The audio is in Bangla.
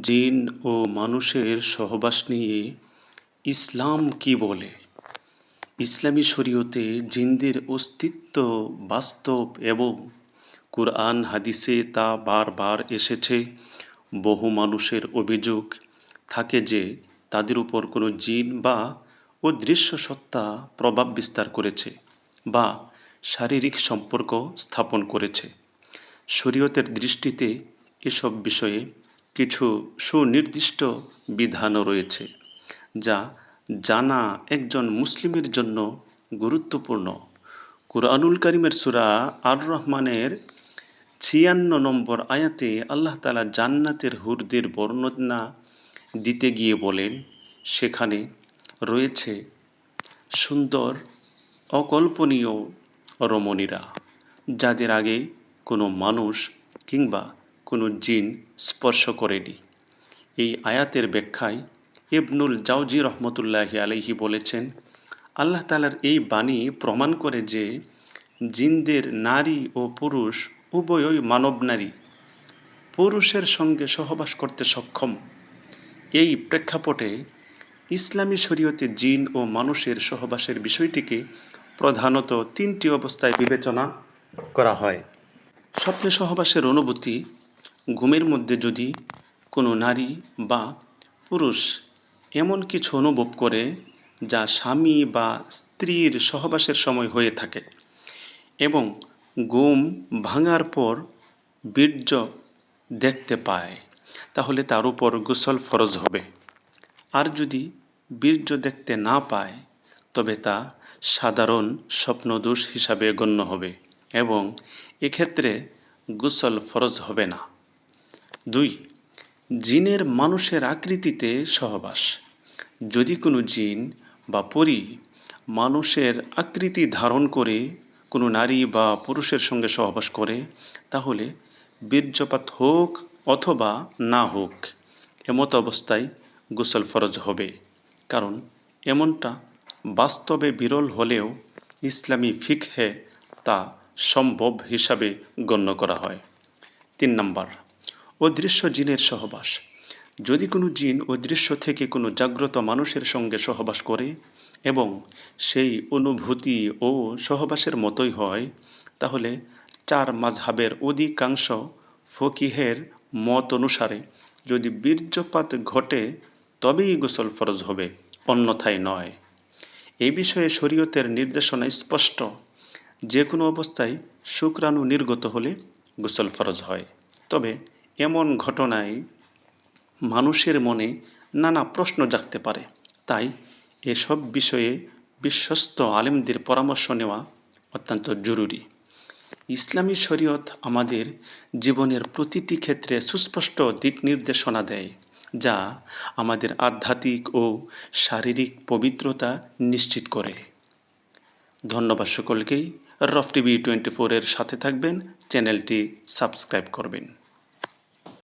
জিন ও মানুষের সহবাস নিয়ে ইসলাম কি বলে? ইসলামী শরীয়তে জিনদের অস্তিত্ব বাস্তব এবং কুরআন হাদিসে তা বারবার এসেছে। বহু মানুষের অভিযোগ থাকে যে তাদের উপর কোনো জিন বা অদৃশ্য সত্তা প্রভাব বিস্তার করেছে বা শারীরিক সম্পর্ক স্থাপন করেছে। শরীয়তের দৃষ্টিতে এসব বিষয়ে কিছু সুনির্দিষ্ট বিধানও রয়েছে যা জানা একজন মুসলিমের জন্য গুরুত্বপূর্ণ। কুরআনুল কারীমের সূরা আর রহমানের ৫৬ নম্বর আয়াতে আল্লাহ তাআলা জান্নাতের হুরদের বর্ণনা দিতে গিয়ে বলেন, সেখানে রয়েছে সুন্দর অকল্পনীয় রমণীরা, যাদের আগে কোনো মানুষ কিংবা কোনো জিন স্পর্শ করেনি। এই আয়াতের ব্যাখ্যায় ইবনুল জাওজি রহমতুল্লাহি আলাইহি বলেছেন, আল্লাহ তাআলার এই বাণী প্রমাণ করে যে জিনদের নারী ও পুরুষ উভয়ই মানব নারী পুরুষের সঙ্গে সহবাস করতে সক্ষম। এই প্রেক্ষাপটে ইসলামী শরীয়তে জিন ও মানুষের সহবাসের বিষয়টিকে প্রধানত ৩টি অবস্থায় বিবেচনা করা হয়। স্বপ্নে সহবাসের অনুভূতি: ঘুমের মধ্যে যদি কোনো নারী বা পুরুষ এমন কিছু অনুভব করে যা স্বামী বা স্ত্রীর সহবাসের সময় হয়ে থাকে এবং ঘুম ভাঙার পর বীর্য দেখতে পায়, তাহলে তার উপর গোসল ফরজ হবে। আর যদি বীর্য দেখতে না পায়, তবে তা সাধারণ স্বপ্নদোষ হিসাবে গণ্য হবে এবং এক্ষেত্রে গোসল ফরজ হবে না। ২. জিনের মানুষের আকৃতিতে সহবাস: যদি কোনো জিন বা পরী মানুষের আকৃতি ধারণ করে কোনো নারী বা পুরুষের সঙ্গে সহবাস করে, তাহলে বীর্যপাত হোক অথবা না হোক, এমত অবস্থায় গোসল ফরজ হবে, কারণ এমনটা বাস্তবে বিরল হলেও ইসলামী ফিকহে তা সম্ভব হিসাবে গণ্য করা হয়। ৩ নম্বর, অদৃশ্য জিনের সহবাস: যদি কোনো জিন অদৃশ্য থেকে কোনো জাগ্রত মানুষের সঙ্গে সহবাস করে এবং সেই অনুভূতি ও সহবাসের মতোই হয়, তাহলে ৪ মাযহাবের অধিকাংশ ফকিহের মত অনুসারে যদি বীর্যপাত ঘটে তবেই গোসল ফরজ হবে, অন্যথায় নয়। এই বিষয়ে শরীয়তের নির্দেশনা স্পষ্ট, যে কোনো অবস্থায় শুক্রাণু নির্গত হলে গোসল ফরজ হয়। তবে এমন ঘটনায় মানুষের মনে নানা প্রশ্ন জাগতে পারে, তাই এসব বিষয়ে বিশ্বস্ত আলেমদের পরামর্শ নেওয়া অত্যন্ত জরুরি। ইসলামী শরীয়ত আমাদের জীবনের প্রতিটি ক্ষেত্রে সুস্পষ্ট দিক নির্দেশনা দেয়, যা আমাদের আধ্যাত্মিক ও শারীরিক পবিত্রতা নিশ্চিত করে। ধন্যবাদ সকলকেই। রফ টিভি 24 এর সাথে থাকবেন, চ্যানেলটি সাবস্ক্রাইব করবেন।